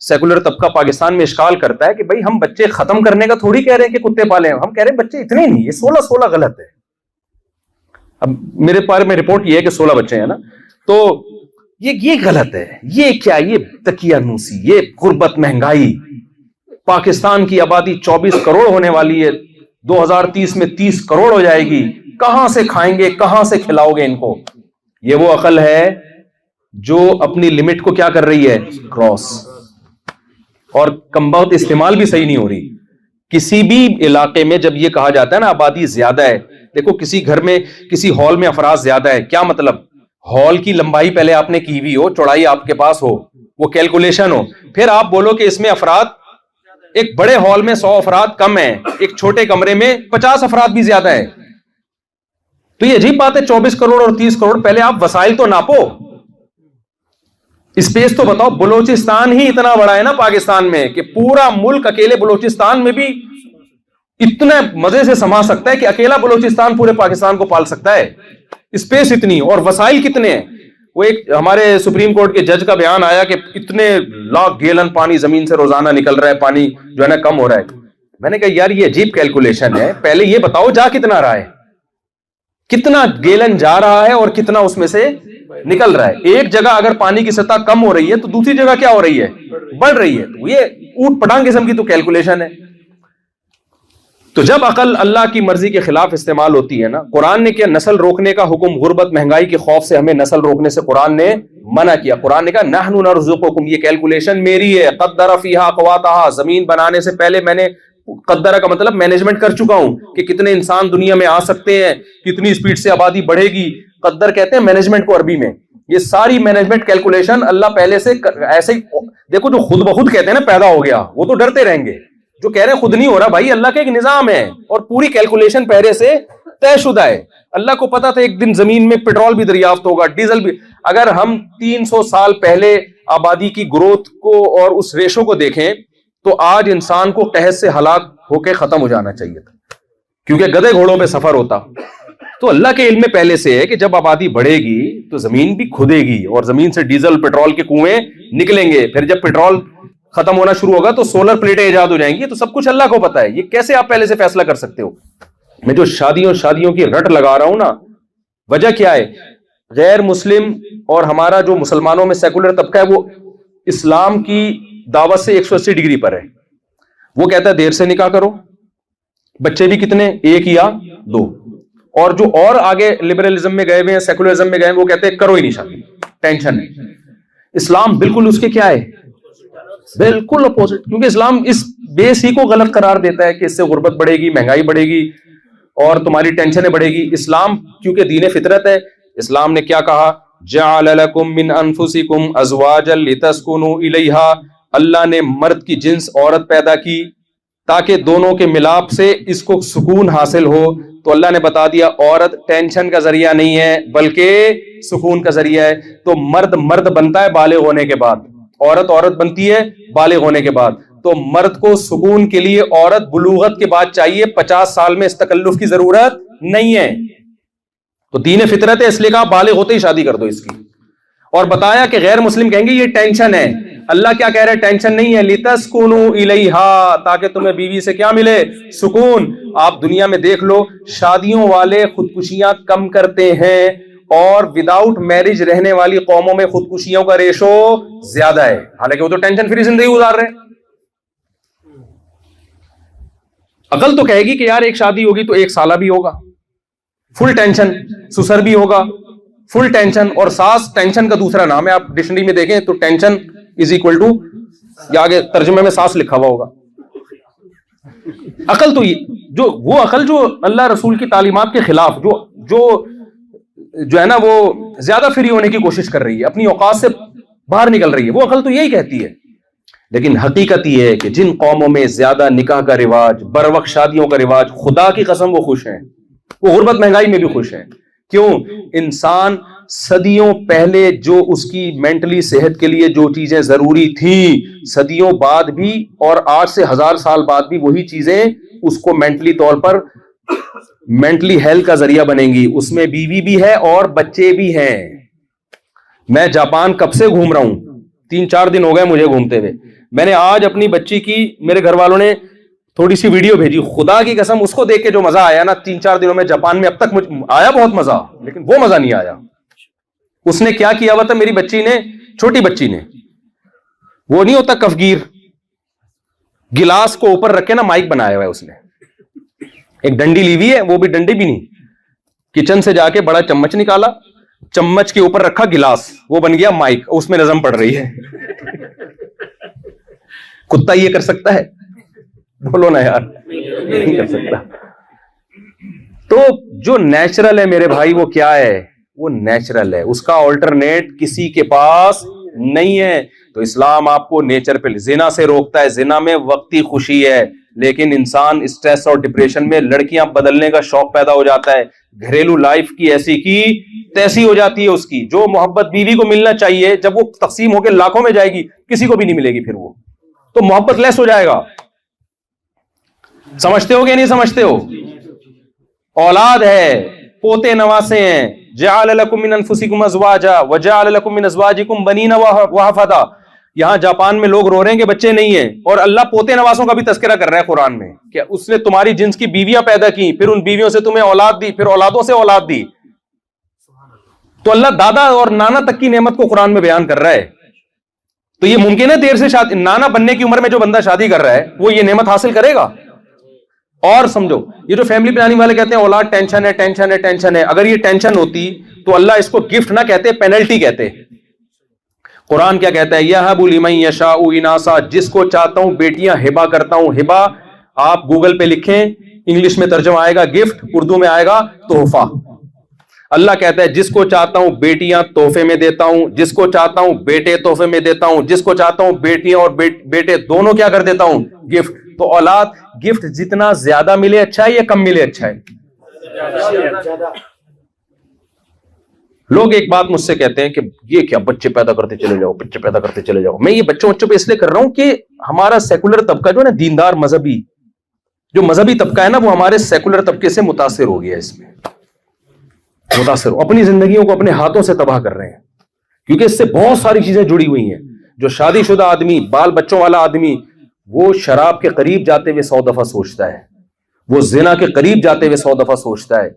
Secular طبقہ پاکستان میں اشکال کرتا ہے کہ بھائی ہم بچے ختم کرنے کا تھوڑی کہہ رہے ہیں کہ کتے پالے ہیں, ہم کہہ رہے ہیں بچے اتنے نہیں, یہ 16 غلط ہے. اب میرے بارے میں رپورٹ یہ ہے کہ 16 بچے ہیں نا, تو یہ غلط ہے. یہ کیا, یہ تکیہ نوسی, یہ غربت, مہنگائی. پاکستان کی آبادی 24 کروڑ ہونے والی ہے, 2030 میں 30 کروڑ ہو جائے گی. کہاں سے کھائیں گے, کہاں سے کھلاؤ گے ان کو؟ یہ وہ عقل ہے جو اپنی لمٹ کو کیا کر رہی ہے, کراس, اور کم بہت استعمال بھی صحیح نہیں ہو رہی. کسی بھی علاقے میں جب یہ کہا جاتا ہے نا آبادی زیادہ ہے, دیکھو کسی گھر میں کسی ہال میں افراد زیادہ ہے, کیا مطلب؟ ہال کی لمبائی پہلے آپ نے کی ہوئی ہو, چوڑائی آپ کے پاس ہو, وہ کیلکولیشن ہو, پھر آپ بولو کہ اس میں افراد, ایک بڑے ہال میں 100 افراد کم ہیں, ایک چھوٹے کمرے میں 50 افراد بھی زیادہ ہے. تو یہ عجیب بات ہے, 24 کروڑ اور 30 کروڑ, پہلے آپ وسائل تو ناپو, اسپیس تو بتاؤ. بلوچستان ہی اتنا بڑا ہے نا پاکستان میں کہ پورا ملک اکیلے بلوچستان میں بھی اتنے مزے سے سما سکتا ہے کہ اکیلا بلوچستان پورے پاکستان کو پال سکتا ہے. اسپیس اتنی, اور وسائل کتنے ہیں. وہ ایک ہمارے سپریم کورٹ کے جج کا بیان آیا کہ اتنے لاکھ گیلن پانی زمین سے روزانہ نکل رہا ہے, پانی جو ہے نا کم ہو رہا ہے. میں نے کہا یار یہ عجیب کیلکولیشن ہے, پہلے یہ بتاؤ جا کتنا رہا ہے, کتنا گیلن جا رہا ہے اور کتنا اس میں سے نکل رہا ہے. ایک جگہ اگر پانی کی سطح کم ہو رہی ہے تو دوسری جگہ کیا ہو رہی ہے, بڑھ رہی ہے. تو یہ اوٹ پٹانگ قسم کی تو کیلکولیشن ہے. تو جب عقل اللہ کی مرضی کے خلاف استعمال ہوتی ہے نا, قرآن نے کیا نسل روکنے کا حکم, غربت مہنگائی کے خوف سے ہمیں نسل روکنے سے قرآن نے منع کیا. قرآن نے کہا نحن نرزقکم, یہ کیلکولیشن میری ہے. قدر فیہا اقواتہا, زمین بنانے سے پہلے میں نے, قدرہ کا مطلب مینجمنٹ کر چکا ہوں کہ کتنے انسان دنیا میں آ سکتے ہیں, کتنی اسپیڈ سے آبادی بڑھے گی. قدر کہتے ہیں مینجمنٹ کو عربی میں. یہ ساری مینجمنٹ کیلکولیشن اللہ پہلے سے ایسے ہی, دیکھو جو خود بخود کہتے ہیں نا پیدا ہو گیا, وہ تو ڈرتے رہیں گے. جو کہہ رہے ہیں خود نہیں ہو رہا, بھائی اللہ کا ایک نظام ہے اور پوری کیلکولیشن پہلے سے طے شدہ ہے. اللہ کو پتا تھا ایک دن زمین میں پیٹرول بھی دریافت ہوگا, ڈیزل بھی. اگر ہم 300 سال پہلے آبادی کی گروتھ کو اور اس ریشو کو دیکھیں تو آج انسان کو قحط سے ہلاک ہو کے ختم ہو جانا چاہیے تھا, کیونکہ گدھے گھوڑوں پہ سفر ہوتا. تو اللہ کے علم میں پہلے سے ہے کہ جب آبادی بڑھے گی تو زمین بھی کھدے گی اور زمین سے ڈیزل پیٹرول کے کنویں نکلیں گے. پھر جب پیٹرول ختم ہونا شروع ہوگا تو سولر پلیٹیں ایجاد ہو جائیں گی. تو سب کچھ اللہ کو پتا ہے. یہ کیسے آپ پہلے سے فیصلہ کر سکتے ہو؟ میں جو شادیوں کی رٹ لگا رہا ہوں نا, وجہ کیا ہے؟ غیر مسلم اور ہمارا جو مسلمانوں میں سیکولر طبقہ ہے وہ اسلام کی دعوت سے 180 ڈگری پر ہے. وہ کہتا ہے دیر سے نکاح کرو, بچے بھی کتنے, 1 یا 2. اور جو اور آگے لبرلزم میں گئے ہوئے ہیں, سیکولرزم میں گئے ہیں, وہ کہتے ہیں کرو ہی نہیں شادی, ٹینشن ہے. اسلام بالکل اس کے کیا ہے, بالکل اپوزٹ. کیونکہ اسلام اس بیس ہی کو غلط قرار دیتا ہے کہ اس سے غربت بڑھے گی, مہنگائی بڑھے گی اور تمہاری ٹینشنیں بڑھے گی. اسلام کیونکہ دین فطرت ہے, اسلام نے کیا کہا, جعل لکم من انفسکم ازواجا لتسکنوا الیہا, اللہ نے مرد کی جنس عورت پیدا کی تاکہ دونوں کے ملاپ سے اس کو سکون حاصل ہو. تو اللہ نے بتا دیا عورت ٹینشن کا ذریعہ نہیں ہے بلکہ سکون کا ذریعہ ہے. تو مرد بنتا ہے بالغ ہونے کے بعد, عورت بنتی ہے بالغ ہونے کے بعد. تو مرد کو سکون کے لیے عورت بلوغت کے بعد چاہیے, 50 سال میں اس تکلف کی ضرورت نہیں ہے. تو دین فطرت ہے, اس لیے کہا بالغ ہوتے ہی شادی کر دو اس کی. اور بتایا کہ غیر مسلم کہیں گے یہ ٹینشن ہے. اللہ کیا کہہ رہا ہے, ٹینشن نہیں ہے, لتسکنوا الیہا, تاکہ تمہیں بیوی سے کیا ملے, سکون. آپ دنیا میں دیکھ لو, شادیوں والے خودکشیاں کم کرتے ہیں اور وداؤٹ میرج رہنے والی قوموں میں خودکشیوں کا ریشو زیادہ ہے, حالانکہ وہ تو ٹینشن فری زندگی گزار رہے ہیں. عقل تو کہے گی کہ یار ایک شادی ہوگی تو 1 سالہ بھی ہوگا, فل ٹینشن, سسر بھی ہوگا فل ٹینشن, اور ساس ٹینشن کا دوسرا نام ہے. آپ ڈکشنری میں دیکھیں تو ٹینشن از اکول ٹو, یا آگے ترجمے میں ساس لکھا ہوا ہوگا. عقل تو وہ عقل جو اللہ رسول کی تعلیمات کے خلاف جو ہے نا وہ زیادہ فری ہونے کی کوشش کر رہی ہے, اپنی اوقات سے باہر نکل رہی ہے, وہ عقل تو یہی کہتی ہے. لیکن حقیقت یہ ہے کہ جن قوموں میں زیادہ نکاح کا رواج, بر وقت شادیوں کا رواج, خدا کی قسم وہ خوش ہیں, وہ غربت مہنگائی میں بھی خوش ہیں. کیوں؟ انسان صدیوں پہلے جو اس کی مینٹلی صحت کے لیے جو چیزیں ضروری تھیں, صدیوں بعد بھی اور آج سے 1000 سال بعد بھی وہی چیزیں اس کو مینٹلی طور پر مینٹلی ہیلتھ کا ذریعہ بنیں گی. اس میں بیوی بھی ہے اور بچے بھی ہیں. میں جاپان کب سے گھوم رہا ہوں, 3-4 دن ہو گئے مجھے گھومتے ہوئے. میں نے آج اپنی بچی کی, میرے گھر والوں نے تھوڑی سی ویڈیو بھیجی, خدا کی قسم اس کو دیکھ کے جو مزہ آیا نا 3-4 دنوں میں جاپان میں, اب تک مجھے آیا بہت مزہ, لیکن وہ مزہ نہیں آیا. اس نے کیا کیا ہوا تھا میری بچی نے, چھوٹی بچی نے, وہ نہیں ہوتا کفگیر, گلاس کو اوپر رکھ کے نا مائک بنایا ہوا ہے اس نے, ایک ڈنڈی لی ہوئی ہے, وہ بھی ڈنڈی بھی نہیں, کچن سے جا کے بڑا چمچ نکالا, چمچ کے اوپر رکھا گلاس, وہ بن گیا مائک, اس میں نظم پڑ رہی ہے. کتا یہ کر سکتا ہے؟ بولو نا یار, نہیں کر سکتا. تو جو نیچرل ہے میرے بھائی وہ کیا ہے؟ وہ نیچرل ہے, اس کا آلٹرنیٹ کسی کے پاس نہیں ہے. تو اسلام آپ کو نیچر پہ زنا سے روکتا ہے. زنا میں وقتی خوشی ہے, لیکن انسان اسٹریس اور ڈپریشن میں لڑکیاں بدلنے کا شوق پیدا ہو جاتا ہے, گھریلو لائف کی ایسی کی تیسی ہو جاتی ہے اس کی. جو محبت بیوی کو ملنا چاہیے جب وہ تقسیم ہو کے لاکھوں میں جائے گی, کسی کو بھی نہیں ملے گی, پھر وہ تو محبت لیس ہو جائے گا. سمجھتے ہو کہ نہیں سمجھتے ہو؟ اولاد ہے, پوتے نواسے ہیں. جعل لکم من انفسکم ازواجا وجعل لکم من ازواجکم بنین وحفدا. یہاں جاپان میں لوگ رو رہے ہیں کہ بچے نہیں ہیں, اور اللہ پوتے نواسوں کا بھی تذکرہ کر رہا ہے قرآن میں, کہ اس نے تمہاری جنس کی بیویاں پیدا کی, پھر ان بیویوں سے تمہیں اولاد دی, پھر اولادوں سے اولاد دی. تو اللہ دادا اور نانا تک کی نعمت کو قرآن میں بیان کر رہا ہے. تو یہ ممکن ہے دیر سے شادی, نانا بننے کی عمر میں جو بندہ شادی کر رہا ہے وہ یہ نعمت حاصل کرے گا؟ اور سمجھو, یہ جو فیملی پلاننگ والے کہتے ہیں اولاد ٹینشن ہے ٹینشن ہے ٹینشن ہے, اگر یہ ٹینشن ہوتی تو اللہ اس کو گفٹ نہ کہتے, پینلٹی کہتے. قرآن کیا کہتا ہے؟ یہب لمن یشاء اناسا, جس کو چاہتا ہوں بیٹیاں ہبا کرتا ہوں. ہبا آپ گوگل پہ لکھیں, انگلش میں ترجمہ آئے گا گفٹ, اردو میں آئے گا تحفہ. اللہ کہتا ہے جس کو چاہتا ہوں بیٹیاں تحفے میں دیتا ہوں, جس کو چاہتا ہوں بیٹے تحفے میں دیتا ہوں, جس کو چاہتا ہوں بیٹیاں اور بیٹے دونوں کیا کر دیتا ہوں, گفٹ. تو اولاد گفٹ جتنا زیادہ ملے اچھا ہے یا کم ملے اچھا ہے؟ لوگ ایک بات مجھ سے کہتے ہیں کہ یہ کیا بچے پیدا کرتے چلے جاؤ, بچے پیدا کرتے چلے جاؤ. میں یہ بچوں پہ اس لیے کر رہا ہوں کہ ہمارا سیکولر طبقہ جو ہے نا, دیندار مذہبی جو مذہبی طبقہ ہے نا, وہ ہمارے سیکولر طبقے سے متاثر ہو گیا. اس میں متاثر ہو, اپنی زندگیوں کو اپنے ہاتھوں سے تباہ کر رہے ہیں, کیونکہ اس سے بہت ساری چیزیں جڑی ہوئی ہیں. جو شادی شدہ آدمی, بال بچوں والا آدمی, وہ شراب کے قریب جاتے ہوئے 100 دفعہ سوچتا ہے, وہ زنا کے قریب جاتے ہوئے 100 دفعہ سوچتا ہے.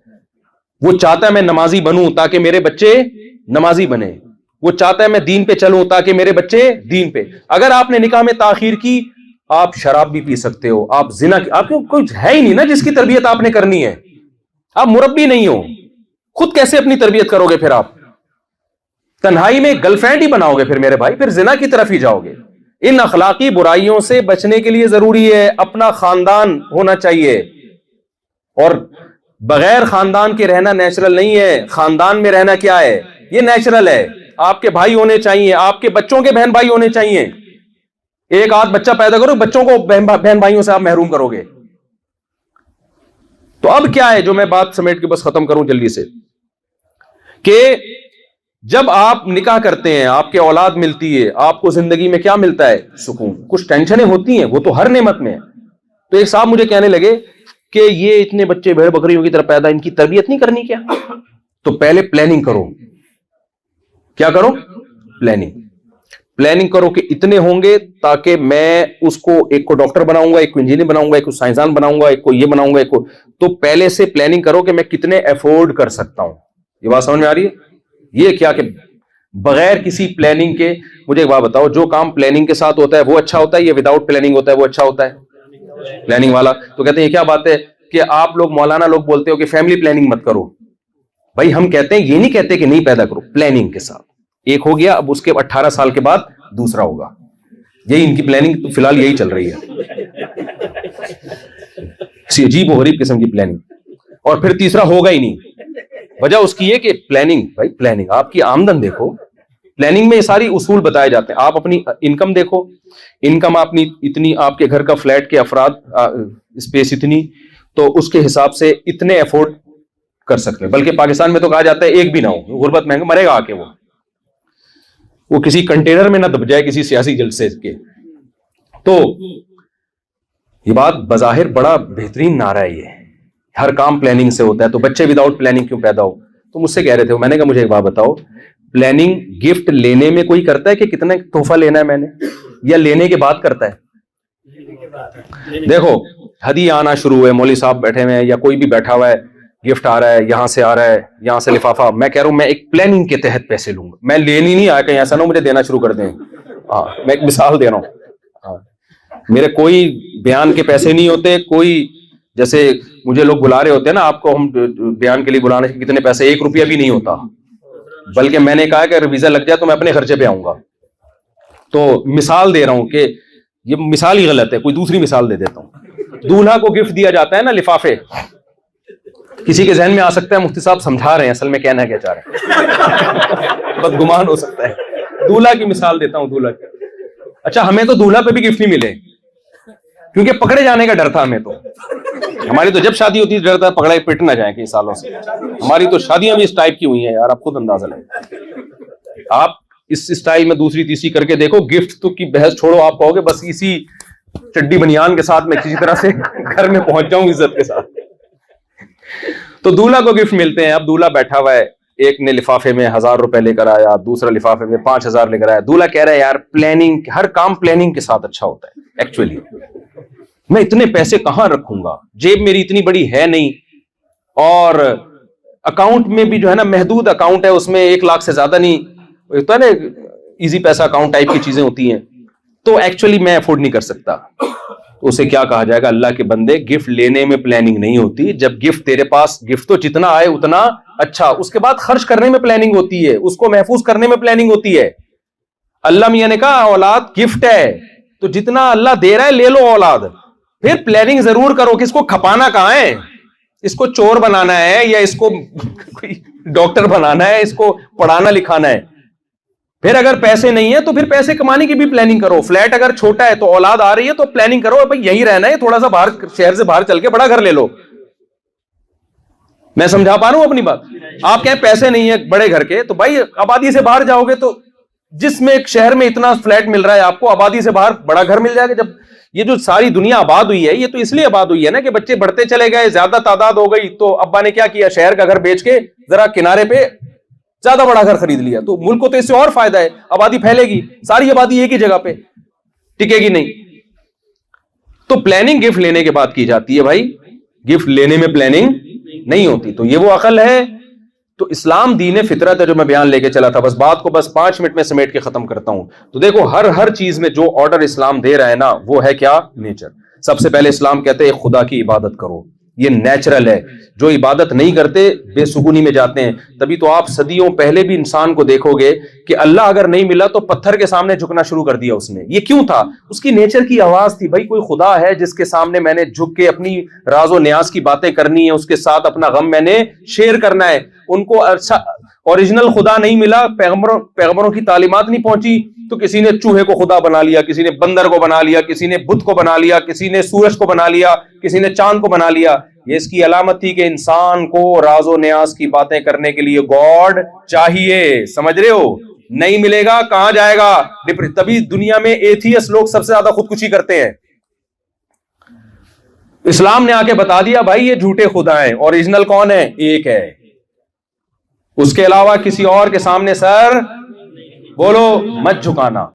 وہ چاہتا ہے میں نمازی بنوں تاکہ میرے بچے نمازی بنے, وہ چاہتا ہے میں دین پہ چلوں تاکہ میرے بچے دین پہ. اگر آپ نے نکاح میں تاخیر کی, آپ شراب بھی پی سکتے ہو, آپ زنا, آپ کو کوئی ہے ہی نہیں نا جس کی تربیت آپ نے کرنی ہے. آپ مربی نہیں ہو, خود کیسے اپنی تربیت کرو گے؟ پھر آپ تنہائی میں گرل فرینڈ ہی بناؤ گے پھر میرے بھائی, پھر زنا کی طرف ہی جاؤ گے. ان اخلاقی برائیوں سے بچنے کے لیے ضروری ہے اپنا خاندان ہونا چاہیے, اور بغیر خاندان کے رہنا نیچرل نہیں ہے. خاندان میں رہنا کیا ہے؟ یہ نیچرل ہے. آپ کے بھائی ہونے چاہیے, آپ کے بچوں کے بہن بھائی ہونے چاہیے. ایک آدھ بچہ پیدا کرو, بچوں کو بہن بھائیوں سے آپ محروم کرو گے. تو اب کیا ہے, جو میں بات سمیٹ کے بس ختم کروں جلدی سے, کہ جب آپ نکاح کرتے ہیں, آپ کے اولاد ملتی ہے, آپ کو زندگی میں کیا ملتا ہے؟ سکون. کچھ ٹینشنیں ہوتی ہیں, وہ تو ہر نعمت میں ہے. تو ایک صاحب مجھے کہنے لگے کہ یہ اتنے بچے بھیڑ بکریوں کی طرح پیدا, ان کی تربیت نہیں کرنی کیا؟ تو پہلے پلاننگ کرو. کیا کرو؟ پلاننگ کرو کہ اتنے ہوں گے تاکہ میں اس کو, ایک کو ڈاکٹر بناؤں گا, ایک کو انجینئر بناؤں گا, ایک کو سائنسدان بناؤں گا, ایک کو یہ بناؤں گا, ایک کو. تو پہلے سے پلاننگ کرو کہ میں کتنے افورڈ کر سکتا ہوں. یہ بات سمجھ میں آ رہی ہے؟ یہ کیا کہ بغیر کسی پلاننگ کے, مجھے ایک بات بتاؤ, جو کام پلاننگ کے ساتھ ہوتا ہے وہ اچھا ہوتا ہے یا وداؤٹ پلاننگ ہوتا ہے وہ اچھا ہوتا ہے؟ پلاننگ والا. تو کہتے ہیں یہ کیا بات ہے کہ آپ لوگ مولانا لوگ بولتے ہو کہ فیملی پلاننگ مت کرو. بھائی ہم کہتے ہیں, یہ نہیں کہتے کہ نہیں پیدا کرو, پلاننگ کے ساتھ. ایک ہو گیا, اب اس کے 18 سال کے بعد دوسرا ہوگا. یہی ان کی پلاننگ تو فی الحال یہی چل رہی ہے, عجیب و غریب قسم کی پلاننگ. اور پھر تیسرا ہوگا ہی نہیں. وجہ اس کی ہے کہ پلاننگ, بھائی پلاننگ, آپ کی آمدن دیکھو. پلاننگ میں یہ ساری اصول بتائے جاتے ہیں. آپ اپنی انکم دیکھو, انکم اپنی اتنی, آپ کے گھر کا فلیٹ کے افراد اسپیس اتنی, تو اس کے حساب سے اتنے افورڈ کر سکتے ہیں. بلکہ پاکستان میں تو کہا جاتا ہے ایک بھی نہ ہو, غربت مہنگا مرے گا آ کے, وہ کسی کنٹینر میں نہ دب جائے کسی سیاسی جلسے کے. تو یہ بات بظاہر بڑا بہترین نعرہ ہے, یہ ہر کام پلاننگ سے ہوتا ہے. تو بچے وداؤٹ پلاننگ کیوں پیدا ہو؟ تو مجھ سے کہہ رہے تھے, میں نے کہا مجھے ایک بات بتاؤ, پلاننگ گفٹ لینے میں کوئی کرتا ہے کہ کتنا تحفہ لینا ہے میں نے؟ یا لینے کے بعد کرتا ہے؟ دیکھو ہدیہ آنا شروع ہے, مولوی صاحب بیٹھے ہوئے ہیں یا کوئی بھی بیٹھا ہوا ہے, گفٹ آ رہا ہے, یہاں سے آ رہا ہے, یہاں سے لفافہ, میں کہہ رہا ہوں میں ایک پلاننگ کے تحت پیسے لوں گا, میں لینی نہیں آیا کہیں ایسا نہ مجھے دینا شروع کر دیں. ہاں میں ایک مثال دے رہا ہوں, میرے کوئی بیان کے پیسے نہیں ہوتے, کوئی جیسے مجھے لوگ بلا رہے ہوتے ہیں نا, آپ کو ہم بیان کے لیے بلانے کے کتنے پیسے, 1 روپیہ بھی نہیں ہوتا, بلکہ میں نے کہا کہ اگر ویزا لگ جائے تو میں اپنے خرچے پہ آؤں گا. تو مثال دے رہا ہوں کہ یہ مثال ہی غلط ہے, کوئی دوسری مثال دے دیتا ہوں. دولہا کو گفٹ دیا جاتا ہے نا لفافے, کسی کے ذہن میں آ سکتا ہے مفتی صاحب سمجھا رہے ہیں, اصل میں کہنا کیا چاہ رہے ہیں, بدگمان ہو سکتا ہے. دولہا کی مثال دیتا ہوں, دولہا کی. اچھا ہمیں تو دولہا پہ بھی گفٹ نہیں ملے کیونکہ پکڑے جانے کا ڈر تھا ہمیں. تو ہماری تو جب شادی ہوتی ہے ڈر تھا پکڑے پٹ نہ جائیں کئی سالوں سے. ہماری تو شادیاں بھی اس ٹائپ کی ہوئی ہیں یار, آپ خود اندازہ لیں. آپ اس اسٹائل میں دوسری تیسری کر کے دیکھو, گفٹ تو کی بحث چھوڑو, آپ کہو گے بس اسی چڈی بنیان کے ساتھ میں کسی طرح سے گھر میں پہنچ جاؤں عزت کے ساتھ. تو دولہا کو گفٹ ملتے ہیں. اب دولہا بیٹھا ہوا ہے, ایک نے لفافے میں 1000 روپے لے کر آیا, دوسرا لفافے میں 5000 لے کر آیا. دولہا کہہ رہا ہے یار پلاننگ, ہر کام پلاننگ کے ساتھ اچھا ہوتا ہے. ایکچولی میں اتنے پیسے کہاں رکھوں گا, جیب میری اتنی بڑی ہے نہیں, اور اکاؤنٹ میں بھی جو ہے نا محدود اکاؤنٹ ہے, اس میں 1 لاکھ سے زیادہ نہیں ہوتا ہے نا, ایزی پیسہ اکاؤنٹ ٹائپ کی چیزیں ہوتی ہیں. تو ایکچولی میں افورڈ نہیں کر سکتا. اسے کیا کہا جائے گا, اللہ کے بندے گفٹ لینے میں پلاننگ نہیں ہوتی. جب گفٹ تیرے پاس, گفٹ تو جتنا آئے اتنا اچھا, اس کے بعد خرچ کرنے میں پلاننگ ہوتی ہے, اس کو محفوظ کرنے میں پلاننگ ہوتی ہے. اللہ میاں نے کہا اولاد گفٹ ہے, تو جتنا اللہ دے رہا ہے لے لو اولاد, پھر پلاننگ ضرور کرو کہ اس کو کھپانا کہاں ہے, اس کو چور بنانا ہے یا اس کو ڈاکٹر بنانا ہے, اس کو پڑھانا لکھانا ہے. پھر اگر پیسے نہیں ہے تو پھر پیسے کمانے کی بھی پلاننگ کرو. فلیٹ اگر چھوٹا ہے تو اولاد آ رہی ہے تو پلاننگ کرو بھائی یہی رہنا ہے, تھوڑا سا باہر شہر سے باہر چل کے بڑا گھر لے لو. میں سمجھا پا رہا ہوں اپنی بات. آپ کہیں پیسے نہیں ہے بڑے گھر کے, تو بھائی آبادی سے باہر جاؤ گے تو جس میں ایک شہر میں اتنا فلیٹ مل رہا ہے آپ کو, آبادی سے باہر بڑا گھر مل جائے گا. جب یہ جو ساری دنیا آباد ہوئی ہے یہ تو اس لیے آباد ہوئی ہے نا کہ بچے بڑھتے چلے گئے, زیادہ تعداد ہو گئی, تو ابا نے کیا کیا, شہر کا گھر بیچ کے ذرا کنارے پہ زیادہ بڑا گھر خرید لیا. تو ملک کو تو اس سے اور فائدہ ہے, آبادی پھیلے گی, ساری آبادی ایک ہی جگہ پہ ٹکے گی نہیں. تو پلاننگ گفٹ لینے کے بعد کی جاتی ہے بھائی, گفٹ لینے میں پلاننگ نہیں ہوتی. تو یہ وہ عقل ہے. تو اسلام دین فطرت ہے جو میں بیان لے کے چلا تھا, بس بات کو بس 5 منٹ میں سمیٹ کے ختم کرتا ہوں. تو دیکھو ہر چیز میں جو آرڈر اسلام دے رہا ہے نا وہ ہے کیا, نیچر. سب سے پہلے اسلام کہتے ہیں خدا کی عبادت کرو, یہ نیچرل ہے. جو عبادت نہیں کرتے بے سکونی میں جاتے ہیں. تبھی تو آپ صدیوں پہلے بھی انسان کو دیکھو گے کہ اللہ اگر نہیں ملا تو پتھر کے سامنے جھکنا شروع کر دیا اس نے. یہ کیوں تھا, اس کی نیچر کی آواز تھی, بھائی کوئی خدا ہے جس کے سامنے میں نے جھک کے اپنی راز و نیاز کی باتیں کرنی ہے, اس کے ساتھ اپنا غم میں نے شیئر کرنا ہے. ان کو اوریجنل خدا نہیں ملا, پیغمبروں کی تعلیمات نہیں پہنچی, تو کسی نے چوہے کو خدا بنا لیا, کسی نے بندر کو بنا لیا, کسی نے بت کو بنا لیا, کسی نے سورج کو بنا لیا, کسی نے چاند کو بنا لیا. یہ اس کی علامت تھی کہ انسان کو راز و نیاز کی باتیں کرنے کے لیے گاڈ چاہیے. سمجھ رہے ہو, نہیں ملے گا کہاں جائے گا. تبھی دنیا میں ایتھیس لوگ سب سے زیادہ خودکشی کرتے ہیں. اسلام نے آ کے بتا دیا بھائی یہ جھوٹے خدا ہیں, اوریجنل کون ہے, ایک ہے, اس کے علاوہ کسی اور کے سامنے سر بولو مت جھکانا.